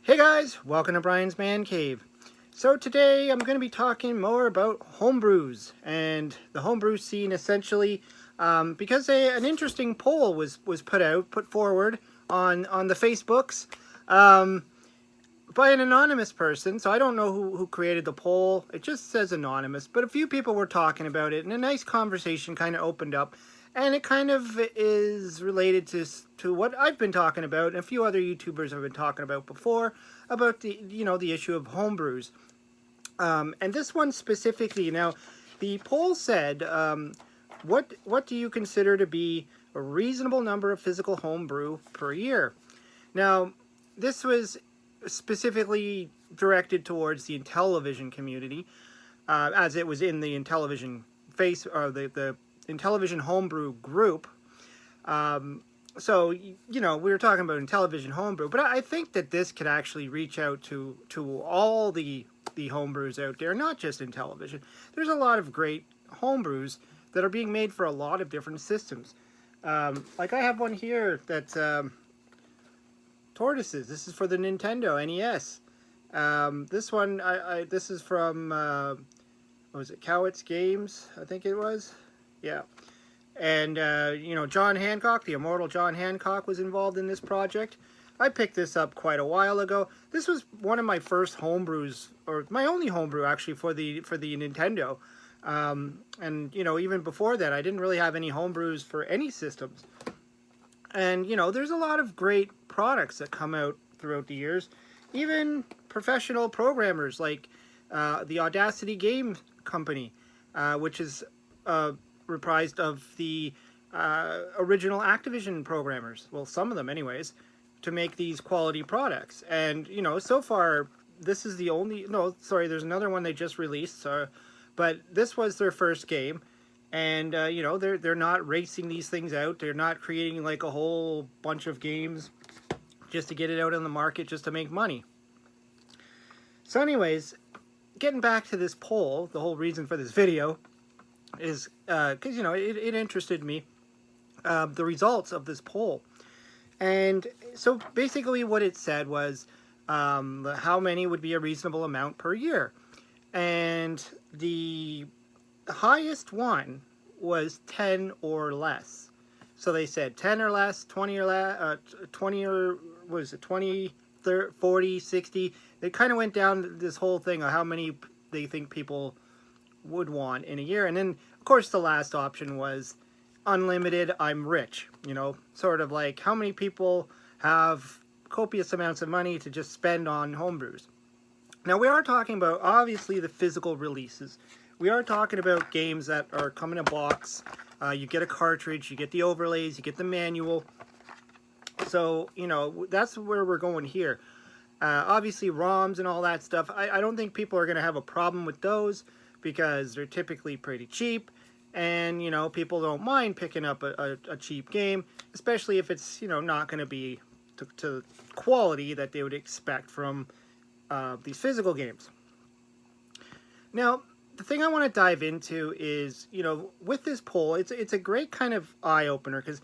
Hey guys, welcome to Brian's Man Cave. So today I'm going to be talking more about homebrews and the homebrew scene essentially because an interesting poll was put forward on the Facebooks by an anonymous person. So I don't know who created the poll. It just says anonymous, but a few people were talking about it and a nice conversation kind of opened up. And it kind of is related to what I've been talking about and a few other YouTubers have been talking about before, about the issue of homebrews. And this one specifically, now, the poll said, what do you consider to be a reasonable number of physical homebrew per year? Now, this was specifically directed towards the Intellivision community, as it was in the Intellivision the Intellivision homebrew group. So, we were talking about Intellivision homebrew, but I think that this could actually reach out to all the homebrews out there, not just Intellivision. There's a lot of great homebrews that are being made for a lot of different systems. Like I have one here that's Tortoises. This is for the Nintendo NES. This one, this is from, what was it, Cowitz Games, I think it was. Yeah. And, John Hancock, the immortal John Hancock, was involved in this project. I picked this up quite a while ago. This was one of my first homebrews, or my only homebrew, actually, for the Nintendo. And, even before that, I didn't really have any homebrews for any systems. And, there's a lot of great products that come out throughout the years. Even professional programmers like the Audacity Game Company, which is reprised of the original Activision programmers, well, some of them anyways, to make these quality products. And, so far, this is the only, no, sorry, there's another one they just released, but this was their first game. And, they're not racing these things out. They're not creating like a whole bunch of games just to get it out on the market just to make money. So anyways, getting back to this poll, the whole reason for this video is because, it interested me, the results of this poll. And so basically what it said was how many would be a reasonable amount per year. And the highest one was 10 or less. So they said 10 or less, 20 or less, 20 or, what is it, 20, 30, 40, 60. They kind of went down this whole thing of how many they think people would want in a year. And then, of course, the last option was unlimited, I'm rich. Sort of like how many people have copious amounts of money to just spend on homebrews. Now, we are talking about, obviously, the physical releases. We are talking about games that are come in a box. You get a cartridge, you get the overlays, you get the manual. So, that's where we're going here. Obviously, ROMs and all that stuff, I don't think people are going to have a problem with those because they're typically pretty cheap. And, people don't mind picking up a cheap game, especially if it's, not going to be to quality that they would expect from these physical games. Now, the thing I want to dive into is, with this poll, it's a great kind of eye-opener because,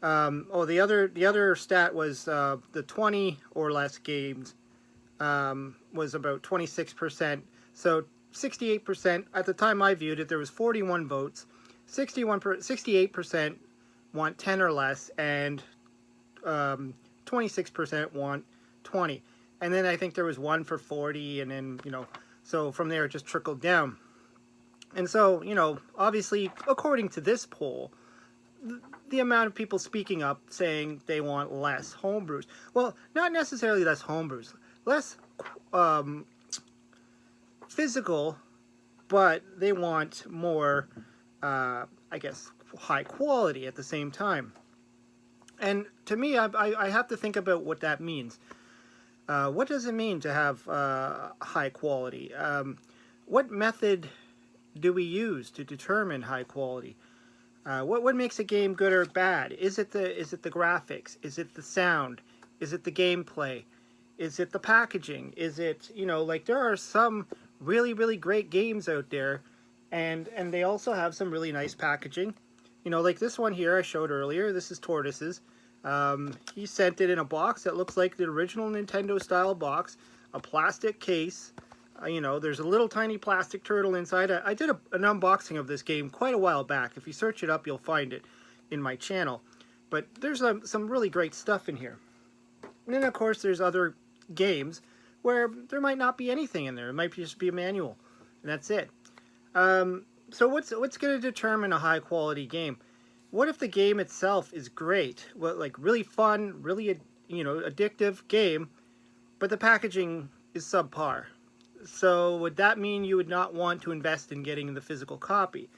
the other stat was the 20 or less games was about 26%. So 68%, at the time I viewed it, there was 41 votes. 68% want 10 or less, and 26% want 20. And then I think there was one for 40, and then, so from there it just trickled down. And so, obviously, according to this poll, the amount of people speaking up saying they want less homebrews. Well, not necessarily less homebrews. Less physical, but they want more, I guess, high quality at the same time. And to me, I have to think about what that means. What does it mean to have high quality? What method do we use to determine high quality? What makes a game good or bad? Is it the graphics? Is it the sound? Is it the gameplay? Is it the packaging? Is it, like there are some really, really great games out there, and they also have some really nice packaging. Like this one here I showed earlier. This is Tortoises. He sent it in a box that looks like the original Nintendo style box, a plastic case. You know, there's a little tiny plastic turtle inside. I did an unboxing of this game quite a while back. If you search it up, you'll find it in my channel. But there's some really great stuff in here. And then, of course, there's other games where there might not be anything in there. It might just be a manual, and that's it. So what's going to determine a high-quality game? What if the game itself is great, like really fun, really addictive game, but the packaging is subpar? So would that mean you would not want to invest in getting the physical copy?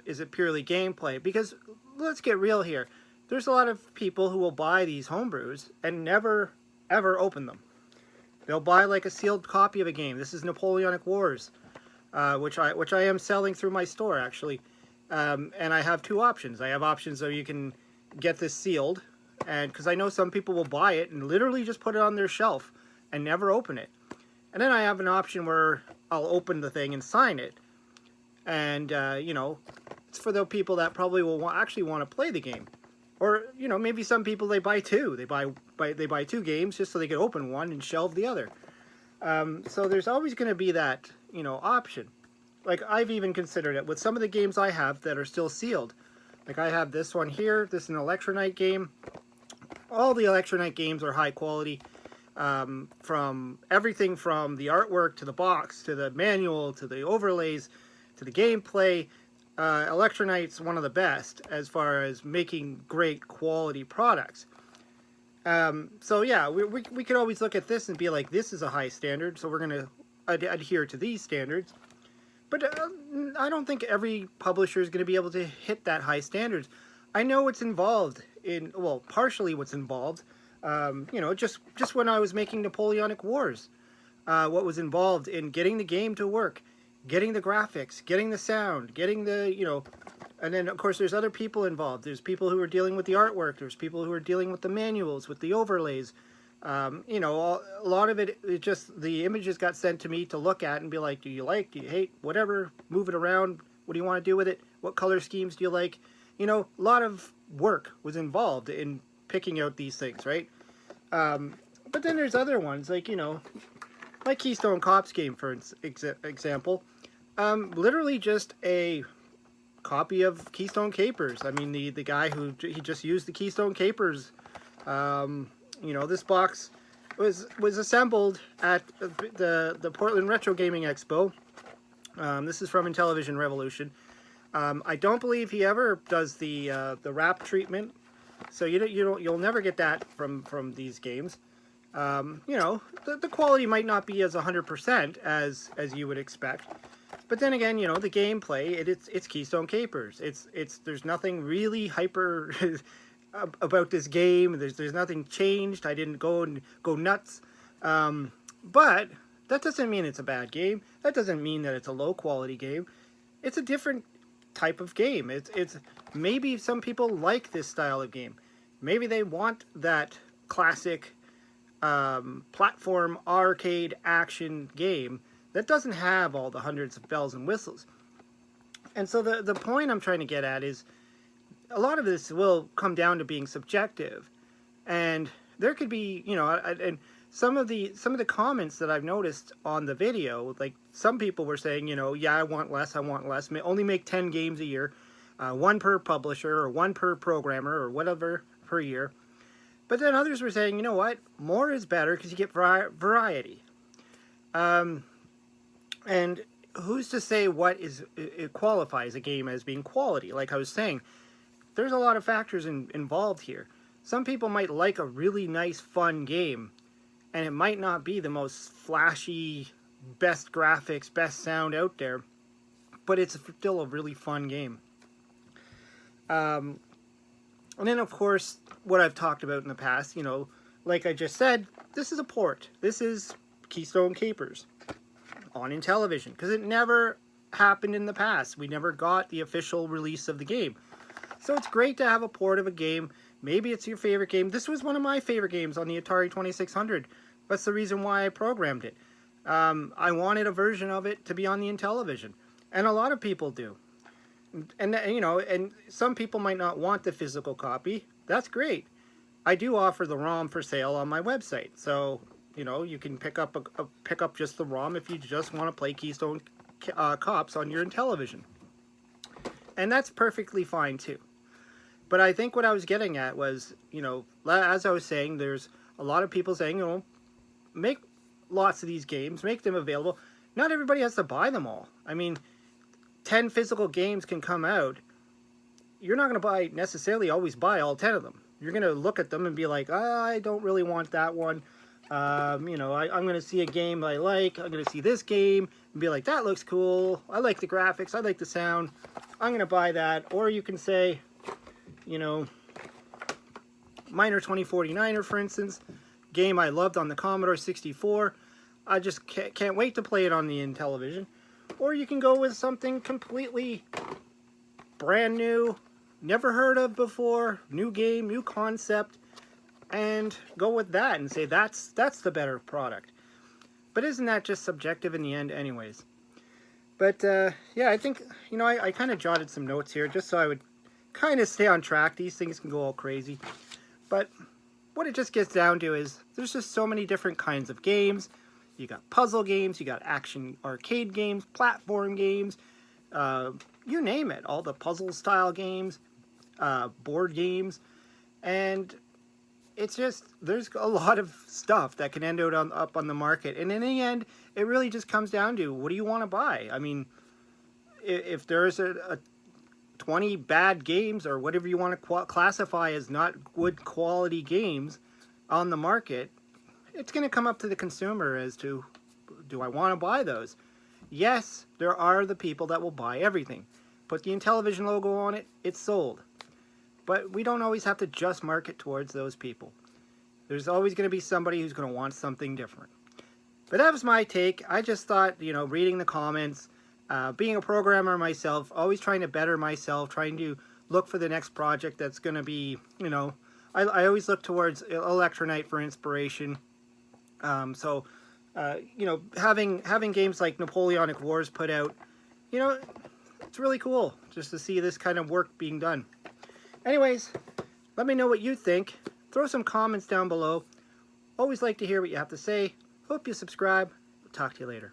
Is it purely gameplay? Because let's get real here. There's a lot of people who will buy these homebrews and never, ever open them. They'll buy like a sealed copy of a game. This is Napoleonic Wars, which I am selling through my store, actually. And I have two options. I have options so you can get this sealed, and because I know some people will buy it and literally just put it on their shelf and never open it. And then I have an option where I'll open the thing and sign it. And, it's for the people that probably will actually want to play the game. Or, maybe some people, they buy two. They buy two games just so they can open one and shelve the other. So there's always going to be that, option. Like, I've even considered it with some of the games I have that are still sealed. Like, I have this one here. This is an Electronite game. All the Electronite games are high quality. From everything from the artwork to the box to the manual to the overlays to the gameplay. Electronite's one of the best as far as making great quality products. So yeah, we could always look at this and be like, this is a high standard, so we're going to adhere to these standards. But I don't think every publisher is going to be able to hit that high standards. I know what's involved in, well, partially what's involved. Just when I was making Napoleonic Wars, what was involved in getting the game to work, getting the graphics, getting the sound, getting the, and then of course there's other people involved. There's people who are dealing with the artwork. There's people who are dealing with the manuals, with the overlays. A lot of it just, the images got sent to me to look at and be like, do you like, do you hate, whatever, move it around, what do you want to do with it, what color schemes do you like? A lot of work was involved in picking out these things, right? But then there's other ones, like, like Keystone Cops game, for example. Literally just a copy of Keystone Capers. I mean, the guy he just used the Keystone Capers. This box was assembled at the Portland Retro Gaming Expo. This is from Intellivision Revolution. I don't believe he ever does the wrap treatment, so you'll never get that from these games. The quality might not be as 100% as you would expect, but then again, the gameplay it's Keystone Capers. There's nothing really hyper about this game. There's nothing changed. I didn't go nuts, but that doesn't mean it's a bad game. That doesn't mean that it's a low quality game. It's a different type of game. It's maybe some people like this style of game. Maybe they want that classic platform arcade action game that doesn't have all the hundreds of bells and whistles. And so the point I'm trying to get at is a lot of this will come down to being subjective, and there could be, and some of the comments that I've noticed on the video, like some people were saying, yeah, I want less, only make 10 games a year, one per publisher or one per programmer or whatever per year. But then others were saying, you know what, more is better because you get variety. And who's to say what it qualifies a game as being quality? Like I was saying, there's a lot of factors involved here. Some people might like a really nice, fun game, and it might not be the most flashy, best graphics, best sound out there, but it's still a really fun game. And then, of course, what I've talked about in the past, like I just said, this is a port. This is Keystone Capers on Intellivision, because it never happened in the past. We never got the official release of the game. So it's great to have a port of a game. Maybe it's your favorite game. This was one of my favorite games on the Atari 2600. That's the reason why I programmed it. I wanted a version of it to be on the Intellivision, and a lot of people do. And some people might not want the physical copy, that's great. I do offer the ROM for sale on my website, so you know you can pick up pick up just the ROM if you just want to play Keystone Cops on your Intellivision, and that's perfectly fine too. But I think what I was getting at was, you know, as I was saying, there's a lot of people saying, you know, make lots of these games, make them available. Not everybody has to buy them all. I mean, 10 physical games can come out. You're not going to necessarily always buy all 10 of them. You're going to look at them and be like, I don't really want that one. You know, I'm going to see a game I like. I'm going to see this game and be like, that looks cool. I like the graphics. I like the sound. I'm going to buy that. Or you can say, you know, Miner 2049er, for instance, game I loved on the Commodore 64. I just can't wait to play it on the Intellivision. Or you can go with something completely brand new, never heard of before, new game, new concept, and go with that and say that's the better product. But isn't that just subjective in the end anyways? But yeah, I think, you know, I kind of jotted some notes here just so I would kind of stay on track. These things can go all crazy. But what it just gets down to is there's just so many different kinds of games. You got puzzle games, you got action arcade games, platform games, you name it. All the puzzle style games, board games, and it's just, there's a lot of stuff that can end up on the market. And in the end, it really just comes down to, what do you want to buy? I mean, if there's a 20 bad games or whatever you want to classify as not good quality games on the market, it's going to come up to the consumer as to, do I want to buy those? Yes, there are the people that will buy everything. Put the Intellivision logo on it, it's sold. But we don't always have to just market towards those people. There's always going to be somebody who's going to want something different. But that was my take. I just thought, you know, reading the comments, being a programmer myself, always trying to better myself, trying to look for the next project that's going to be, you know, I always look towards Electronite for inspiration. So, you know, having games like Napoleonic Wars put out, you know, it's really cool just to see this kind of work being done. Anyways, let me know what you think. Throw some comments down below. Always like to hear what you have to say. Hope you subscribe. Talk to you later.